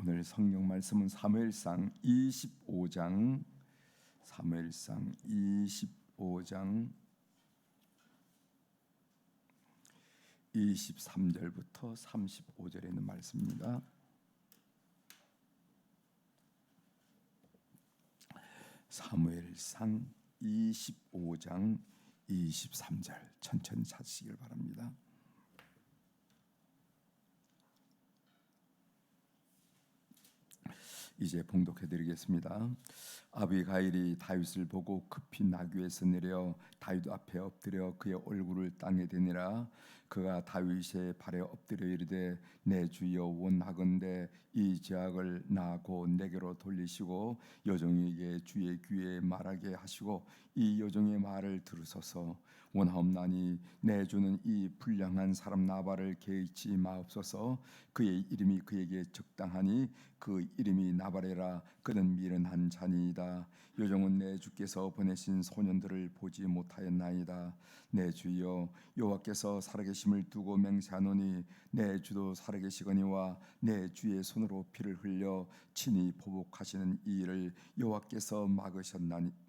오늘 성경 말씀은 사무엘상 25장 23절부터 35절에 있는 말씀입니다. 사무엘상 25장 23절 천천히 찾으시길 바랍니다. 이제 봉독해드리겠습니다. 아비가일이 다윗을 보고 급히 나귀에서 내려 다윗 앞에 엎드려 그의 얼굴을 땅에 대니라. 그가 다윗의 발에 엎드려 이르되 내 주여 원하건대 이 죄악을 나고 내게로 돌리시고 여종에게 주의 귀에 말하게 하시고 이 여종의 말을 들으소서. 원하옵나니 내 주는 이 불량한 사람 나발을 개의치 마옵소서. 그의 이름이 그에게 적당하니 그 이름이 나발이라. 그는 미련한 자니이다. 여종은 내 주께서 보내신 소년들을 보지 못하였나이다. 내 주여 여호와께서 살아계심을 두고 맹세하노니 내 주도 살아계시거니와 내 주의 손으로 피를 흘려 친히 보복하시는 이 일을 여호와께서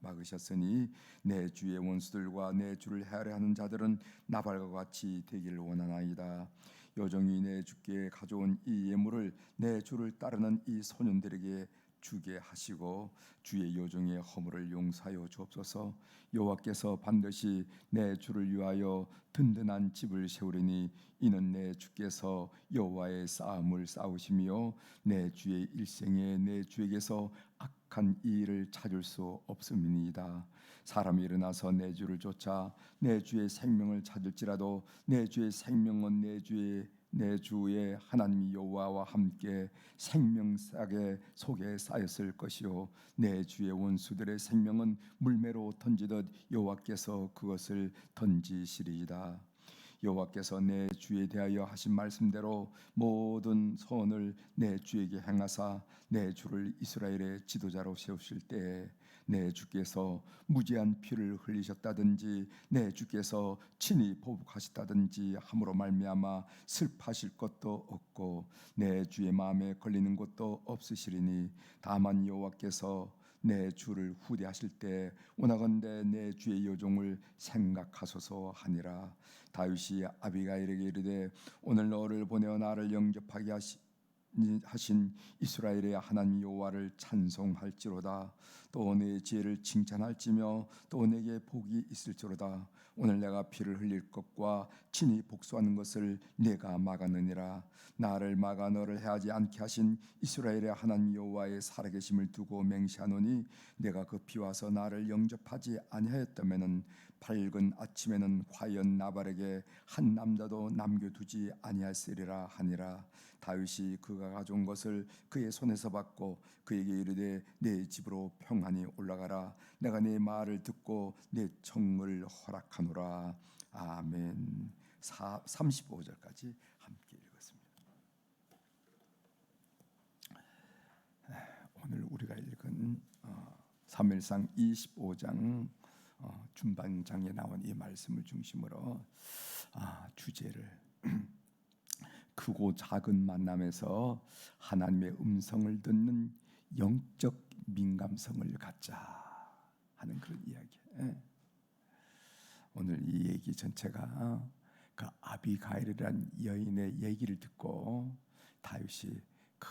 막으셨으니 내 주의 원수들과 내 주를 헤아려 하는 자들은 나발과 같이 되기를 원하나이다. 여종이 내 주께 가져온 이 예물을 내 주를 따르는 이 소년들에게 주게 하시고 주의 여종의 허물을 용서하여 주옵소서. 여호와께서 반드시 내 주를 위하여 든든한 집을 세우리니 이는 내 주께서 여호와의 싸움을 싸우시며 내 주의 일생에 내 주에게서 악한 이 일을 찾을 수 없음이니이다. 사람이 일어나서 내 주를 쫓아 내 주의 생명을 찾을지라도 내 주의 생명은 내 주의 하나님 여호와와 함께 생명싸개 속에 쌓였을 것이요 내 주의 원수들의 생명은 물매로 던지듯 여호와께서 그것을 던지시리이다. 여호와께서 내 주에 대하여 하신 말씀대로 모든 선을 내 주에게 행하사 내 주를 이스라엘의 지도자로 세우실 때에 내 주께서 무지한 피를 흘리셨다든지 내 주께서 친히 보복하셨다든지 함으로 말미암아 슬퍼하실 것도 없고 내 주의 마음에 걸리는 것도 없으시리니 다만 여호와께서 내 주를 후대하실 때 원하건대 내 주의 여종을 생각하소서 하니라. 다윗이 아비가일에게 이르되 오늘 너를 보내어 나를 영접하게 하신 이스라엘의 하나님 여호와를 찬송할지로다. 또 내 지혜를 칭찬할지며 또 내게 복이 있을지로다. 오늘 내가 피를 흘릴 것과 친히 복수하는 것을 내가 막았느니라. 나를 막아 너를 해하지 않게 하신 이스라엘의 하나님 여호와의 살아계심을 두고 맹세하노니 내가 급히 와서 나를 영접하지 아니하였다면은 밝은 아침에는 과연 나발에게 한 남자도 남겨두지 아니하였으리라 하니라. 다윗이 그가 가져온 것을 그의 손에서 받고 그에게 이르되 내 집으로 평안히 올라가라. 내가 네 말을 듣고 내 청을 허락하노라. 아멘. 35절까지 함께 읽었습니다. 오늘 우리가 읽은 사무엘상 25장 중반장에 나온 이 말씀을 중심으로 주제를 크고 작은 만남에서 하나님의 음성을 듣는 영적 민감성을 갖자 하는 그런 이야기. 오늘 이 얘기 전체가 그 아비가일이라는 여인의 얘기를 듣고 다윗이 그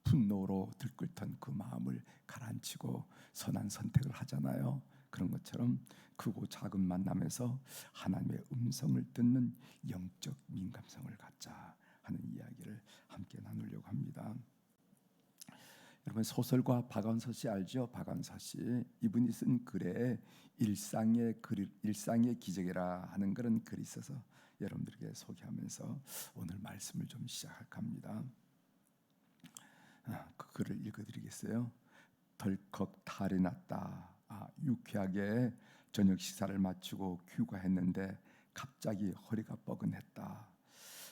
분노로 들끓던 그 마음을 가라앉히고 선한 선택을 하잖아요. 그런 것처럼 크고 작은 만남에서 하나님의 음성을 듣는 영적 민감성을 갖자 하는 이야기를 함께 나누려고 합니다. 여러분 소설가 박완서 씨 알죠? 박완서 씨 이분이 쓴 글에 일상의 기적이라 하는 그런 글이 있어서 여러분들에게 소개하면서 오늘 말씀을 좀 시작할까 합니다. 그 글을 읽어드리겠어요. 덜컥 탈이 났다. 유쾌하게 저녁 식사를 마치고 휴가했는데 갑자기 허리가 뻐근했다.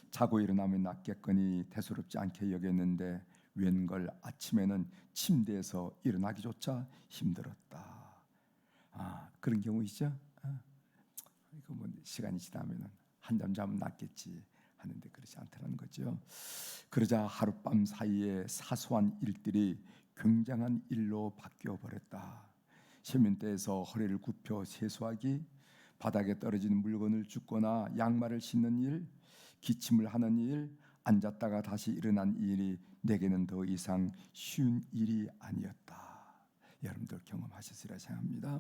자고 일어나면 낫겠거니 대수롭지 않게 여겼는데 웬걸 아침에는 침대에서 일어나기조차 힘들었다. 그런 경우 있죠? 이거 뭐 시간이 지나면 한잠 자면 낫겠지 하는데 그렇지 않다는 거죠. 그러자 하룻밤 사이에 사소한 일들이 굉장한 일로 바뀌어 버렸다. 세면대에서 허리를 굽혀 세수하기, 바닥에 떨어진 물건을 줍거나 양말을 신는 일, 기침을 하는 일, 앉았다가 다시 일어난 일이 내게는 더 이상 쉬운 일이 아니었다. 여러분들 경험하셨으리라 생각합니다.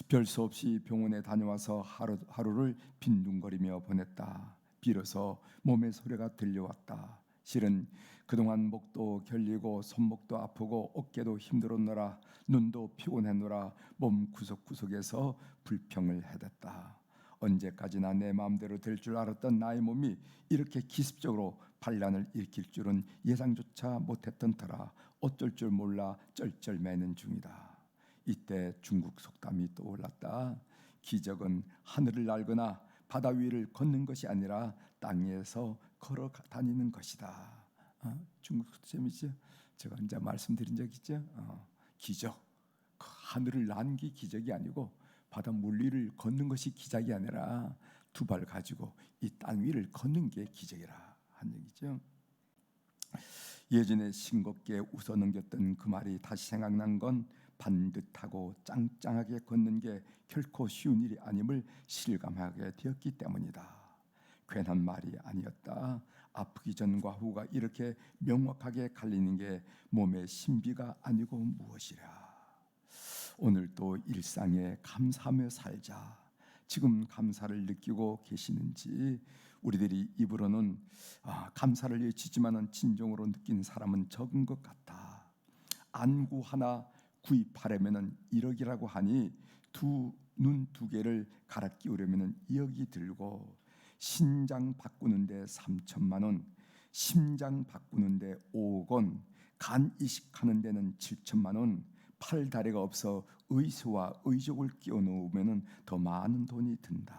별 수 없이 병원에 다녀와서 하루를 빈둥거리며 보냈다. 비로소 몸의 소리가 들려왔다. 실은 그동안 목도 결리고 손목도 아프고 어깨도 힘들었노라. 눈도 피곤했노라. 몸 구석구석에서 불평을 해댔다. 언제까지나 내 마음대로 될 줄 알았던 나의 몸이 이렇게 기습적으로 반란을 일으킬 줄은 예상조차 못했던 터라 어쩔 줄 몰라 쩔쩔매는 중이다. 이때 중국 속담이 떠올랐다. 기적은 하늘을 날거나 바다 위를 걷는 것이 아니라 땅에서 걸어 다니는 것이다. 중국 속담이죠. 제가 이제 말씀드린 적 있죠. 기적, 그 하늘을 나는 게 기적이 아니고 바다 물 위를 걷는 것이 기적이 아니라 두 발 가지고 이 땅 위를 걷는 게 기적이라 한 얘기죠. 예전에 싱겁게 웃어 넘겼던 그 말이 다시 생각난 건 반듯하고 짱짱하게 걷는 게 결코 쉬운 일이 아님을 실감하게 되었기 때문이다. 괜한 말이 아니었다. 아프기 전과 후가 이렇게 명확하게 갈리는 게 몸의 신비가 아니고 무엇이랴. 오늘 또 일상에 감사하며 살자. 지금 감사를 느끼고 계시는지. 우리들이 입으로는 감사를 외치지만은 진정으로 느끼는 사람은 적은 것 같아. 안구 하나 구입하려면은 1억이라고 하니 눈 두 개를 갈아 끼우려면은 2억이 들고, 신장 바꾸는데 3천만 원, 심장 바꾸는데 5억 원, 간 이식하는 데는 7천만 원, 팔 다리가 없어 의수와 의족을 끼워 놓으면은 더 많은 돈이 든다.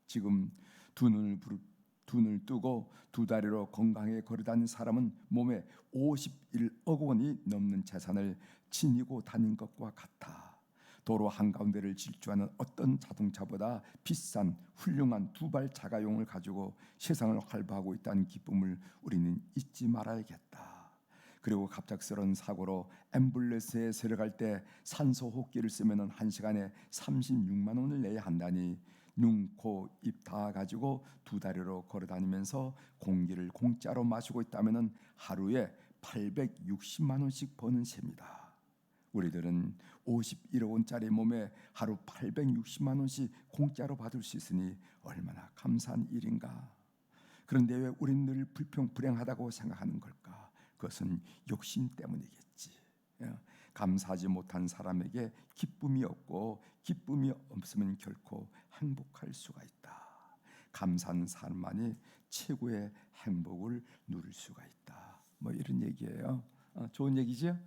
지금 두 눈을 뜨고 두 다리로 건강하게 걸어다니는 사람은 몸에 51억 원이 넘는 재산을 지니고 다닌 것과 같아. 도로 한가운데를 질주하는 어떤 자동차보다 비싼 훌륭한 두발 자가용을 가지고 세상을 활보하고 있다는 기쁨을 우리는 잊지 말아야겠다. 그리고 갑작스러운 사고로 앰뷸런스에 데려갈 때 산소 호흡기를 쓰면 1시간에 36만 원을 내야 한다니, 눈, 코, 입 다 가지고 두 다리로 걸어다니면서 공기를 공짜로 마시고 있다면 하루에 860만 원씩 버는 셈이다. 우리들은 51억 원짜리 몸에 하루 860만 원씩 공짜로 받을 수 있으니 얼마나 감사한 일인가. 그런데 왜 우리는 늘 불평불행하다고 생각하는 걸까? 그것은 욕심 때문이겠지. 감사하지 못한 사람에게 기쁨이 없고, 기쁨이 없으면 결코 행복할 수가 있다. 감사한 사람만이 최고의 행복을 누릴 수가 있다. 뭐 이런 얘기예요. 좋은 얘기죠?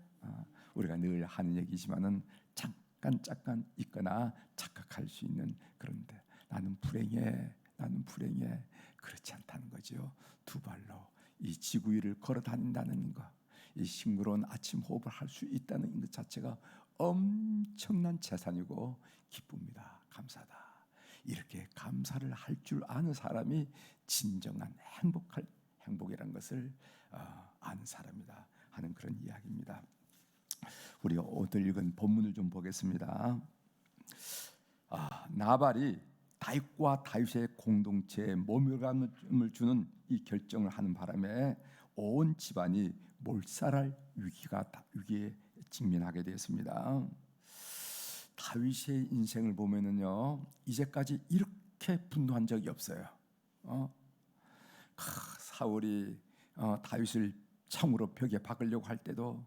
우리가 늘 하는 얘기지만은 잠깐 있거나 착각할 수 있는, 그런데 나는 불행해. 그렇지 않다는 거죠. 두 발로 이 지구 위를 걸어 다닌다는 것, 이 싱그러운 아침 호흡을 할 수 있다는 것 자체가 엄청난 재산이고 기쁩니다. 감사다. 이렇게 감사를 할 줄 아는 사람이 진정한 행복이라는 것을 아는 사람이다 하는 그런 이야기입니다. 우리 오늘 읽은 본문을 좀 보겠습니다. 나발이 다윗과 다윗의 공동체에 모멸감을 주는 이 결정을 하는 바람에 온 집안이 몰살할 위기에 직면하게 되었습니다. 다윗의 인생을 보면은요, 이제까지 이렇게 분노한 적이 없어요. 사울이 다윗을 창으로 벽에 박으려고 할 때도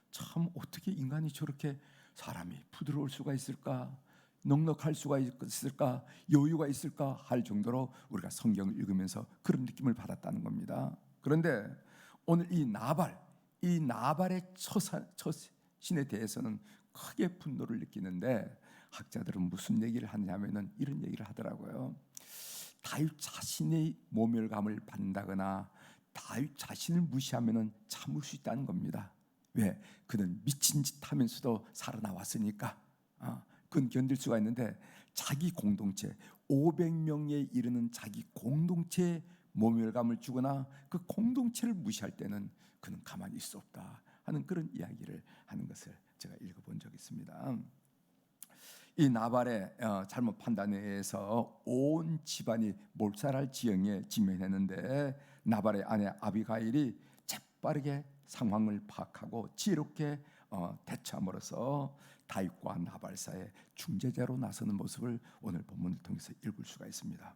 참 어떻게 인간이 저렇게 사람이 부드러울 수가 있을까, 넉넉할 수가 있을까, 여유가 있을까 할 정도로 우리가 성경을 읽으면서 그런 느낌을 받았다는 겁니다. 그런데 오늘 이 나발의 처신에 대해서는 크게 분노를 느끼는데, 학자들은 무슨 얘기를 하냐면은 이런 얘기를 하더라고요. 다윗 자신의 모멸감을 받는다거나 다윗 자신을 무시하면은 참을 수 있다는 겁니다. 왜? 그는 미친 짓 하면서도 살아나왔으니까. 그건 견딜 수가 있는데, 자기 공동체 500명에 이르는 자기 공동체의 모멸감을 주거나 그 공동체를 무시할 때는 그는 가만히 있을 수 없다 하는 그런 이야기를 하는 것을 제가 읽어본 적이 있습니다. 이 나발의 잘못 판단에 의해서 온 집안이 몰살할 지경에 직면했는데 나발의 아내 아비가일이 재빠르게 상황을 파악하고 지혜롭게 대처함으로써 다윗과 나발 사이에 중재자로 나서는 모습을 오늘 본문을 통해서 읽을 수가 있습니다.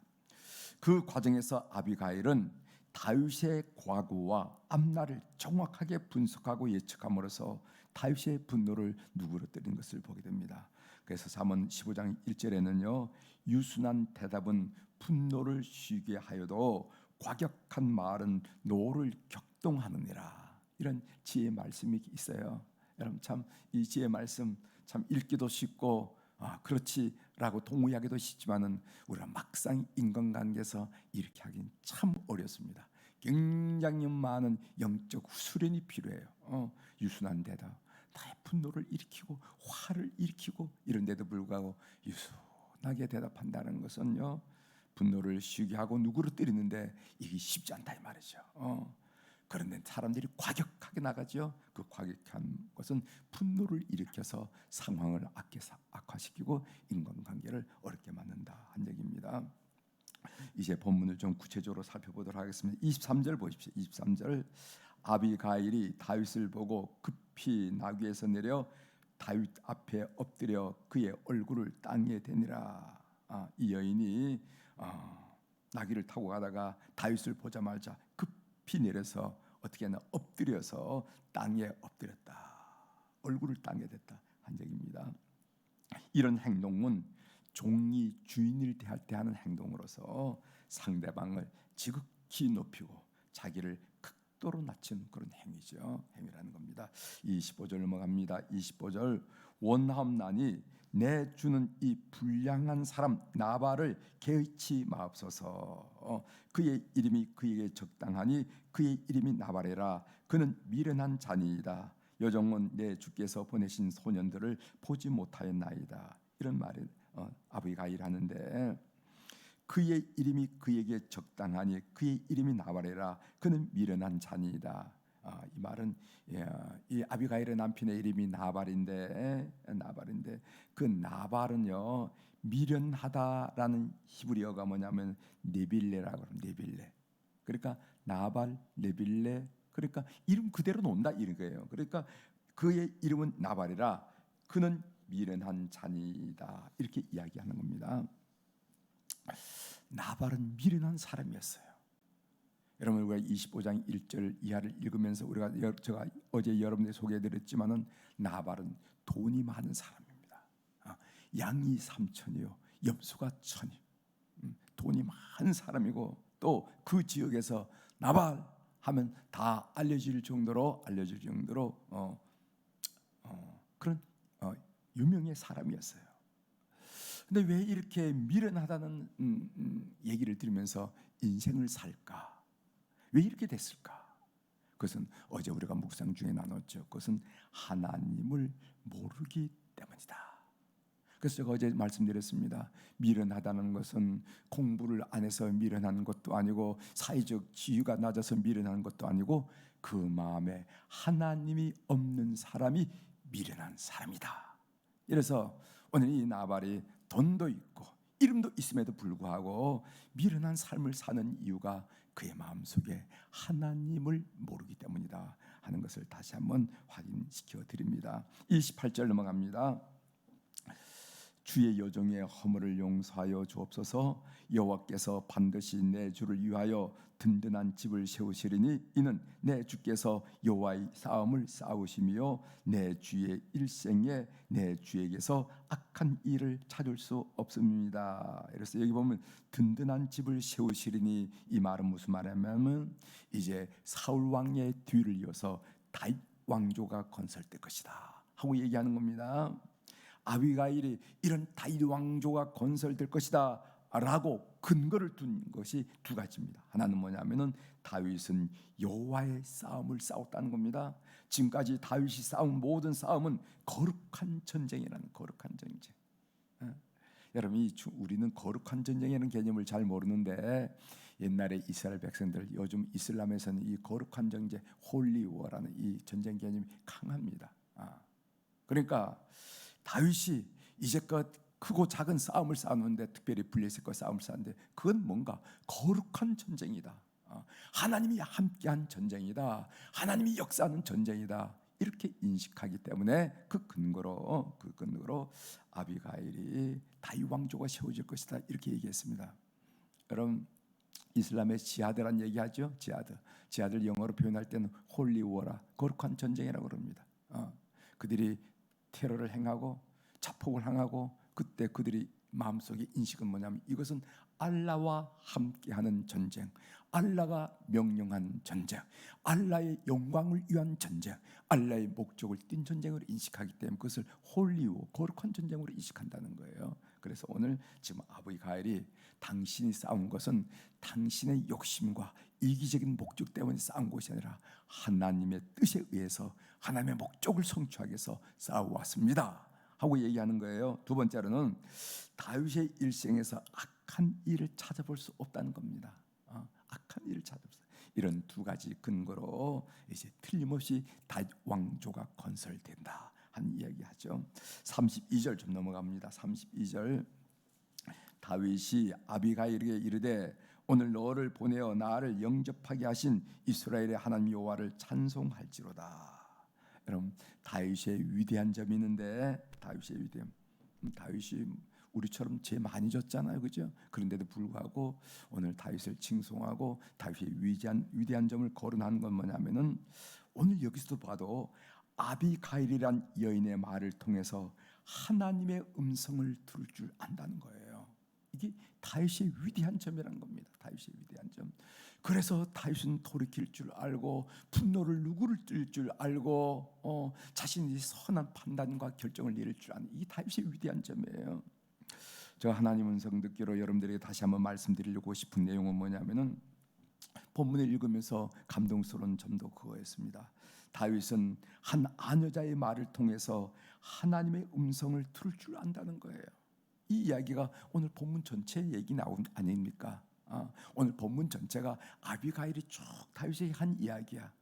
그 과정에서 아비가일은 다윗의 과거와 앞날을 정확하게 분석하고 예측함으로써 다윗의 분노를 누그러뜨린 것을 보게 됩니다. 그래서 잠언 15장 1절에는요, 유순한 대답은 분노를 쉬게 하여도 과격한 말은 노를 격동하느니라, 이런 지혜의 말씀이 있어요. 여러분 참 이 지혜의 말씀 참 읽기도 쉽고 그렇지라고 동의하기도 쉽지만은 우리가 막상 인간관계에서 이렇게 하긴 참 어렵습니다. 굉장히 많은 영적 수련이 필요해요. 유순한 대답, 나의 분노를 일으키고 화를 일으키고 이런데도 불구하고 유순하게 대답한다는 것은요, 분노를 쉬게 하고 누구를 때리는데 이게 쉽지 않다 이 말이죠. 그런데 사람들이 과격하게 나가죠. 그 과격한 것은 분노를 일으켜서 상황을 악화시키고 인간관계를 어렵게 만든다 한 얘기입니다. 이제 본문을 좀 구체적으로 살펴보도록 하겠습니다. 23절 보십시오. 23절, 아비가일이 다윗을 보고 급히 나귀에서 내려 다윗 앞에 엎드려 그의 얼굴을 땅에 대니라. 이 여인이 나귀를 타고 가다가 다윗을 보자마자 급히 내려서 어떻게 하나 엎드려서 땅에 엎드렸다, 얼굴을 땅에 댔다 한 얘기입니다. 이런 행동은 종이 주인을 대할 때 하는 행동으로서 상대방을 지극히 높이고 자기를 극도로 낮춘 그런 행위라는 겁니다. 25절 넘어갑니다. 25절, 원하옵나니 내 주는 이 불량한 사람 나발을 개의치 마옵소서. 그의 이름이 그에게 적당하니 그의 이름이 나발이라. 그는 미련한 자니이다. 여종은 내 주께서 보내신 소년들을 보지 못하였나이다. 이런 말을 아비가일 하는데, 그의 이름이 그에게 적당하니 그의 이름이 나발이라. 그는 미련한 자니이다. 이 말은 이 아비가일의 남편의 이름이 나발인데 그 나발은요, 미련하다라는 히브리어가 뭐냐면 네빌레라고 합니다. 네빌레. 그러니까 나발, 네빌레, 그러니까 이름 그대로 논다 이런 거예요. 그러니까 그의 이름은 나발이라. 그는 미련한 자니이다, 이렇게 이야기하는 겁니다. 나발은 미련한 사람이었어요. 여러분, 우리가 25장 1절 이하를 읽으면서 제가 어제 여러분들 소개해드렸지만은 나발은 돈이 많은 사람입니다. 양이 3천이요 염소가 1,000이, 돈이 많은 사람이고 또 그 지역에서 나발 하면 다 알려질 정도로 그런 유명의 사람이었어요. 근데 왜 이렇게 미련하다는 얘기를 들으면서 인생을 살까? 왜 이렇게 됐을까? 그것은 어제 우리가 묵상 중에 나눴죠. 그것은 하나님을 모르기 때문이다. 그래서 제가 어제 말씀드렸습니다. 미련하다는 것은 공부를 안 해서 미련한 것도 아니고 사회적 지위가 낮아서 미련한 것도 아니고 그 마음에 하나님이 없는 사람이 미련한 사람이다. 그래서 오늘 이 나발이 돈도 있고 이름도 있음에도 불구하고 미련한 삶을 사는 이유가 그의 마음속에 하나님을 모르기 때문이다 하는 것을 다시 한번 확인시켜 드립니다. 28절 넘어갑니다. 주의 여종의 허물을 용서하여 주옵소서. 여호와께서 반드시 내 주를 위하여 든든한 집을 세우시리니 이는 내 주께서 여호와의 싸움을 싸우시며 내 주의 일생에 내 주에게서 악한 일을 찾을 수 없습니다. 그래서 여기 보면 든든한 집을 세우시리니, 이 말은 무슨 말이냐면 이제 사울 왕의 뒤를 이어서 다윗 왕조가 건설될 것이다 하고 얘기하는 겁니다. 아비가일이 이런 다윗 왕조가 건설될 것이다 라고 근거를 둔 것이 두 가지입니다. 하나는 뭐냐면은 다윗은 여호와의 싸움을 싸웠다는 겁니다. 지금까지 다윗이 싸운 모든 싸움은 거룩한 전쟁이라는, 거룩한 전쟁. 여러분, 우리는 거룩한 전쟁이라는 개념을 잘 모르는데 옛날에 이스라엘 백성들, 요즘 이슬람에서는 이 거룩한 전쟁, 홀리워라는 이 전쟁 개념이 강합니다. 그러니까 다윗이 이제껏 크고 작은 싸움을 싸우는데, 특별히 블레셋과 싸움을 싸우는데, 그건 뭔가 거룩한 전쟁이다. 하나님이 함께한 전쟁이다. 하나님이 역사하는 전쟁이다. 이렇게 인식하기 때문에 그 근거로 아비가일이 다윗 왕조가 세워질 것이다, 이렇게 얘기했습니다. 여러분, 이슬람의 지하드란 얘기하죠. 지하드를 영어로 표현할 때는 홀리워라, 거룩한 전쟁이라고 그럽니다. 그들이 테러를 행하고 자폭을 행하고, 그때 그들이 마음속의 인식은 뭐냐면, 이것은 알라와 함께하는 전쟁, 알라가 명령한 전쟁, 알라의 영광을 위한 전쟁, 알라의 목적을 띈 전쟁으로 인식하기 때문에 그것을 홀리워, 거룩한 전쟁으로 인식한다는 거예요. 그래서 오늘 지금 아비가일이 당신이 싸운 것은 당신의 욕심과 이기적인 목적 때문에 싸운 것이 아니라 하나님의 뜻에 의해서 하나님의 목적을 성취하기 위해서 싸워왔습니다 하고 얘기하는 거예요. 두 번째로는 다윗의 일생에서 악한 일을 찾아볼 수 없다는 겁니다. 악한 일을 찾아볼 수. 이런 두 가지 근거로 이제 틀림없이 다윗 왕조가 건설된다 한 이야기하죠. 32절 좀 넘어갑니다. 32절, 다윗이 아비가일에게 이르되 오늘 너를 보내어 나를 영접하게 하신 이스라엘의 하나님 여호와를 찬송할지로다. 여러분, 다윗의 위대한 점이 있는데, 다윗의 위대함, 다윗이 우리처럼 죄 많이 졌잖아요, 그죠? 그런데도 불구하고 오늘 다윗을 칭송하고 다윗의 위대한 점을 거론하는 건 뭐냐면은, 오늘 여기서도 봐도 아비가일이란 여인의 말을 통해서 하나님의 음성을 들을 줄 안다는 거예요. 이게 다윗의 위대한 점이라는 겁니다. 다윗의 위대한 점. 그래서 다윗은 돌이킬 줄 알고 분노를 누구를 뜰 줄 알고 자신이 선한 판단과 결정을 내릴 줄 아는, 이 다윗의 위대한 점이에요. 저 하나님 음성 듣기로 여러분들에게 다시 한번 말씀드리려고 싶은 내용은 뭐냐면은, 본문을 읽으면서 감동스러운 점도 그거였습니다. 다윗은 한 아녀자의 말을 통해서 하나님의 음성을 들을 줄 안다는 거예요. 이 이야기가 오늘 본문 전체 얘기 나온 아닙니까? 오늘 본문 전체가 아비가일이 쭉 다윗에게 한 이야기야.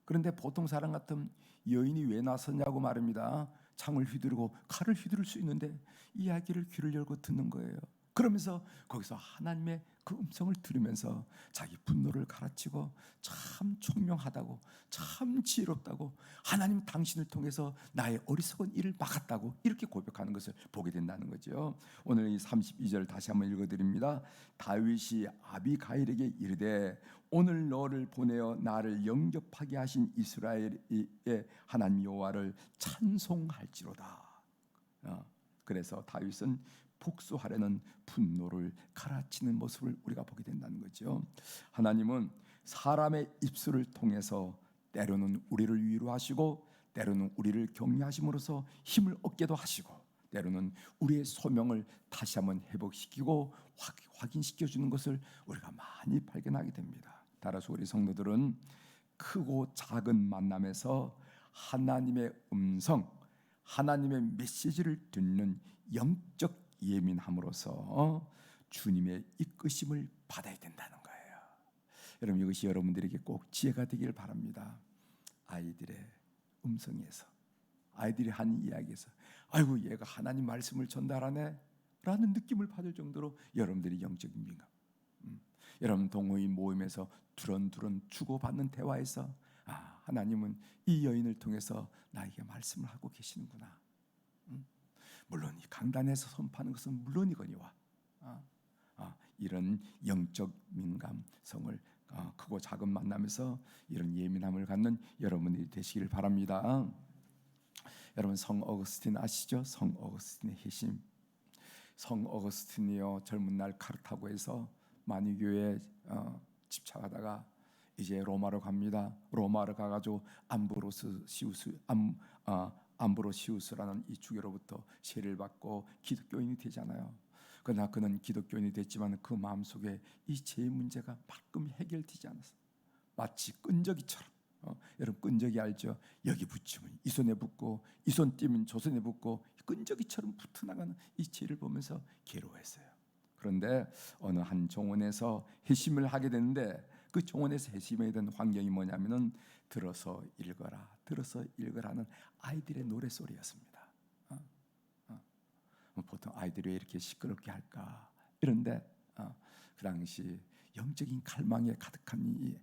그런데 보통 사람 같으면 여인이 왜 나섰냐고 말합니다. 창을 휘두르고 칼을 휘두를 수 있는데 이야기를 귀를 열고 듣는 거예요. 그러면서 거기서 하나님의 그 음성을 들으면서 자기 분노를 갈아치고 참 총명하다고, 참 지혜롭다고, 하나님 당신을 통해서 나의 어리석은 일을 막았다고 이렇게 고백하는 것을 보게 된다는 거죠. 오늘 이 32절 다시 한번 읽어드립니다. 다윗이 아비가일에게 이르되 오늘 너를 보내어 나를 영접하게 하신 이스라엘의 하나님 여호와를 찬송할지로다. 그래서 다윗은 복수하려는 분노를 갈아치는 모습을 우리가 보게 된다는 거죠. 하나님은 사람의 입술을 통해서 때로는 우리를 위로하시고 때로는 우리를 격려하심으로써 힘을 얻게도 하시고, 때로는 우리의 소명을 다시 한번 회복시키고 확인시켜 주는 것을 우리가 많이 발견하게 됩니다. 따라서 우리 성도들은 크고 작은 만남에서 하나님의 음성, 하나님의 메시지를 듣는 영적 예민함으로써 주님의 이끄심을 받아야 된다는 거예요. 여러분, 이것이 여러분들에게 꼭 지혜가 되기를 바랍니다. 아이들의 음성에서, 아이들이 한 이야기에서 아이고 얘가 하나님 말씀을 전달하네 라는 느낌을 받을 정도로 여러분들이 영적인 민감, 여러분 동호인 모임에서 두런두런 주고받는 대화에서 하나님은 이 여인을 통해서 나에게 말씀을 하고 계시는구나. 물론 이 강단에서 선포하는 것은 물론이거니와 이런 영적 민감성을 크고 작은 만남에서 이런 예민함을 갖는 여러분들이 되시기를 바랍니다. 여러분, 성 어거스틴 아시죠? 성 어거스틴의 핵심. 성 어거스틴이요, 젊은 날 카르타고에서 만유교에 집착하다가 이제 로마로 갑니다. 로마로 가가지고 암브로시우스라는 이 주교로부터 세례를 받고 기독교인이 되잖아요. 그러나 그는 기독교인이 됐지만 그 마음속에 이 죄의 문제가 말끔 해결되지 않았어. 마치 끈적이처럼. 여러분, 끈적이 알죠? 여기 붙이면 이 손에 붙고 이 손 띄면 저 손에 붙고 끈적이처럼 붙어나가는 이 죄를 보면서 괴로워했어요. 그런데 어느 한 정원에서 회심을 하게 되는데 그 정원에서 회심하게 된 환경이 뭐냐면은 들어서 읽어라는 아이들의 노래소리였습니다. 보통 아이들이 왜 이렇게 시끄럽게 할까 이런데 그 당시 영적인 갈망에 가득한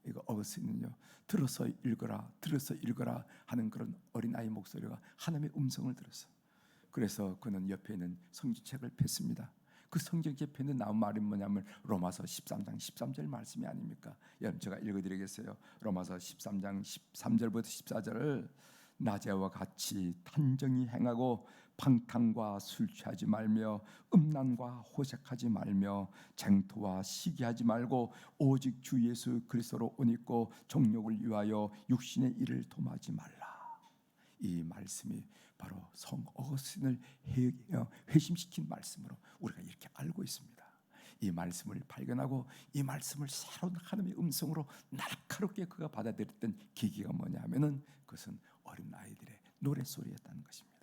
이거 어거스틴은요, 들어서 읽어라 하는 그런 어린아이 목소리가 하나님의 음성을 들었어. 그래서 그는 옆에 있는 성경책을 폈습니다. 그 성경책에 펴는 나온 말이 뭐냐면 로마서 13장 13절 말씀이 아닙니까? 여러분 제가 읽어드리겠어요. 로마서 13장 13절부터 14절을 낮에와 같이 단정히 행하고 방탕과 술 취하지 말며 음란과 호색하지 말며 쟁토와 시기하지 말고 오직 주 예수 그리스도로 옷 입고 정욕을 위하여 육신의 일을 도모하지 말라. 이 말씀이 바로 성 어거스틴을 회심시킨 말씀으로 우리가 이렇게 알고 있습니다. 이 말씀을 발견하고 이 말씀을 새로운 하나님의 음성으로 날카롭게 그가 받아들였던 계기가 뭐냐 하면은 그것은 어린 아이들의 노랫소리였다는 것입니다.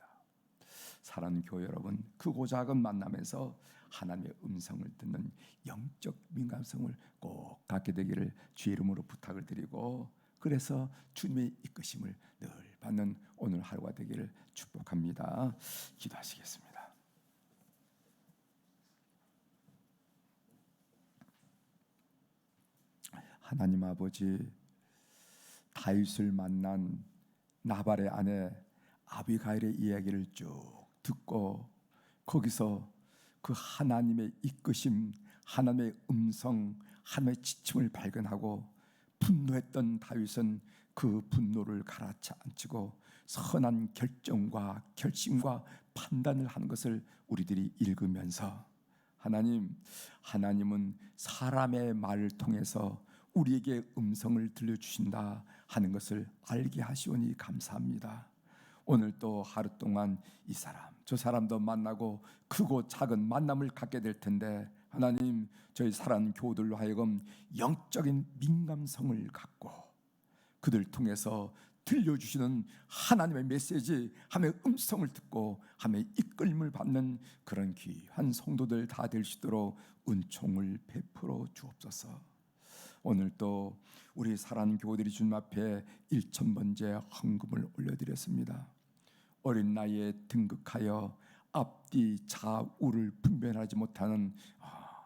사랑하는 교회 여러분, 크고 작은 만남에서 하나님의 음성을 듣는 영적 민감성을 꼭 갖게 되기를 주의 이름으로 부탁을 드리고, 그래서 주님의 이끄심을 늘 받는 오늘 하루가 되기를 축복합니다. 기도하시겠습니다. 하나님 아버지, 다윗을 만난 나발의 아내 아비가일의 이야기를 쭉 듣고 거기서 그 하나님의 이끄심, 하나님의 음성, 하나님의 지침을 발견하고 분노했던 다윗은 그 분노를 가라앉히고 선한 결정과 결심과 판단을 하는 것을 우리들이 읽으면서 하나님은 사람의 말을 통해서 우리에게 음성을 들려주신다 하는 것을 알게 하시오니 감사합니다. 오늘 또 하루 동안 이 사람 저 사람도 만나고 크고 작은 만남을 갖게 될 텐데, 하나님, 저희 사랑하는 교우들로 하여금 영적인 민감성을 갖고 그들 통해서 들려주시는 하나님의 메시지, 하나님의 음성을 듣고 하나님의 이끌림을 받는 그런 귀한 성도들 다 될 수 있도록 은총을 베풀어 주옵소서. 오늘 또 우리 사랑하는 교우들이 주님 앞에 1,000번째 헌금을 올려드렸습니다. 어린 나이에 등극하여 앞뒤 좌우를 분별하지 못하는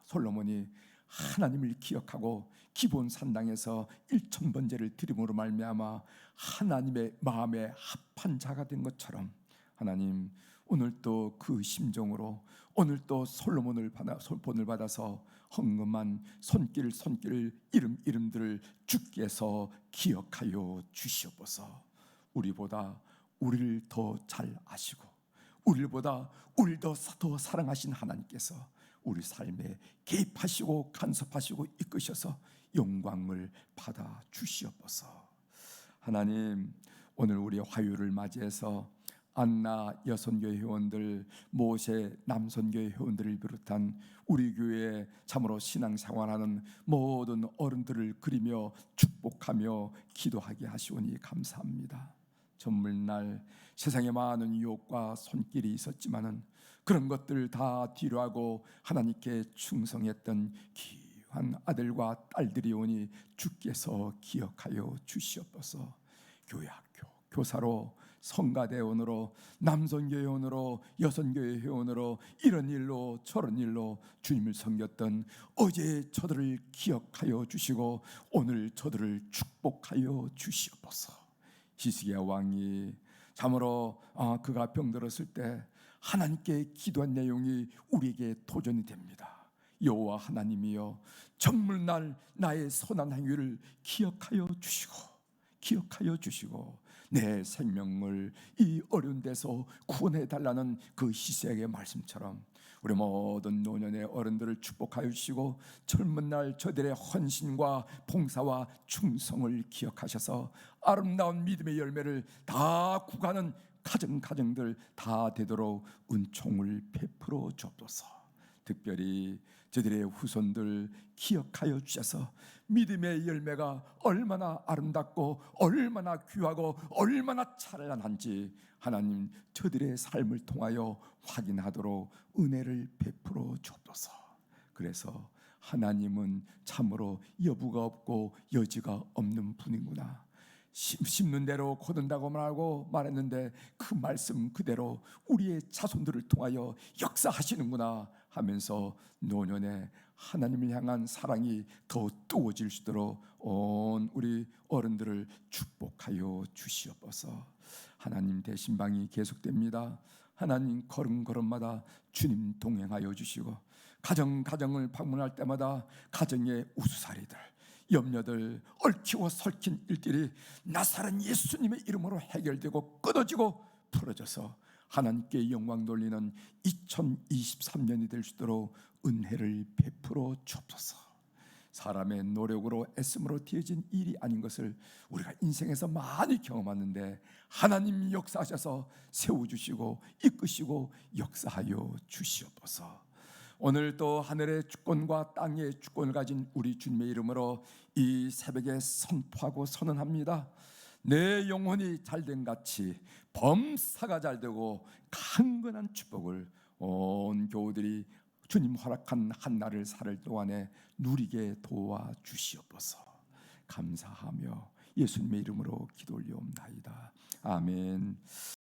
솔로몬이 하나님을 기억하고 기본 산당에서 1,000번제를 드림으로 말미암아 하나님의 마음에 합한 자가 된 것처럼, 하나님, 오늘 또 그 심정으로 오늘 또 솔로몬을 본을 받아서 헌금한 손길 이름들을 주께서 기억하여 주시옵소서. 우리보다 우리를 더 잘 아시고 우리보다 우리를 더 사랑하신 하나님께서 우리 삶에 개입하시고 간섭하시고 이끄셔서 영광을 받아 주시옵소서. 하나님, 오늘 우리 화요일을 맞이해서 안나 여선교회 회원들, 모세 남선교회 회원들을 비롯한 우리 교회에 참으로 신앙생활하는 모든 어른들을 그리며 축복하며 기도하게 하시오니 감사합니다. 전물날 세상에 많은 유혹과 손길이 있었지만은 그런 것들 다 뒤로하고 하나님께 충성했던 귀한 아들과 딸들이 오니 주께서 기억하여 주시옵소서. 교회 학교 교사로, 성가대원으로, 남선교회 회원으로, 여선교회 회원으로 이런 일로 저런 일로 주님을 섬겼던 어제 저들을 기억하여 주시고 오늘 저들을 축복하여 주시옵소서. 히스기야 왕이 참으로 그가 병들었을 때 하나님께 기도한 내용이 우리에게 도전이 됩니다. 여호와 하나님이여, 정물날 나의 선한 행위를 기억하여 주시고 내 생명을 이 어려운 데서 구원해 달라는 그 히스기야의 말씀처럼 우리 모든 노년의 어른들을 축복하여 주시고 젊은 날 저들의 헌신과 봉사와 충성을 기억하셔서 아름다운 믿음의 열매를 다 구가는 가정들 다 되도록 은총을 베풀어 주옵소서. 특별히 저들의 후손들 기억하여 주셔서 믿음의 열매가 얼마나 아름답고 얼마나 귀하고 얼마나 찬란한지 하나님 저들의 삶을 통하여 확인하도록 은혜를 베풀어 주옵소서. 그래서 하나님은 참으로 여부가 없고 여지가 없는 분이구나, 심는 대로 거둔다고 말했는데 그 말씀 그대로 우리의 자손들을 통하여 역사하시는구나 하면서 노년에 하나님을 향한 사랑이 더 뜨거워질 수 있도록 온 우리 어른들을 축복하여 주시옵소서. 하나님 대신방이 계속됩니다. 하나님 걸음걸음마다 주님 동행하여 주시고 가정을 방문할 때마다 가정의 우수사리들, 염려들, 얽히고 설킨 일들이 나사렛 예수님의 이름으로 해결되고 끊어지고 풀어져서 하나님께 영광 돌리는 2023년이 될 수 있도록 은혜를 베풀어 주옵소서. 사람의 노력으로 애씀으로 되어진 일이 아닌 것을 우리가 인생에서 많이 경험하는데 하나님 역사하셔서 세워주시고 이끄시고 역사하여 주시옵소서. 오늘 또 하늘의 주권과 땅의 주권을 가진 우리 주님의 이름으로 이 새벽에 선포하고 선언합니다. 내 영혼이 잘된 같이 범사가 잘되고 강건한 축복을 온 교우들이 주님 허락한 한날을 살 동안에 누리게 도와주시옵소서. 감사하며 예수님의 이름으로 기도 올리옵나이다. 아멘.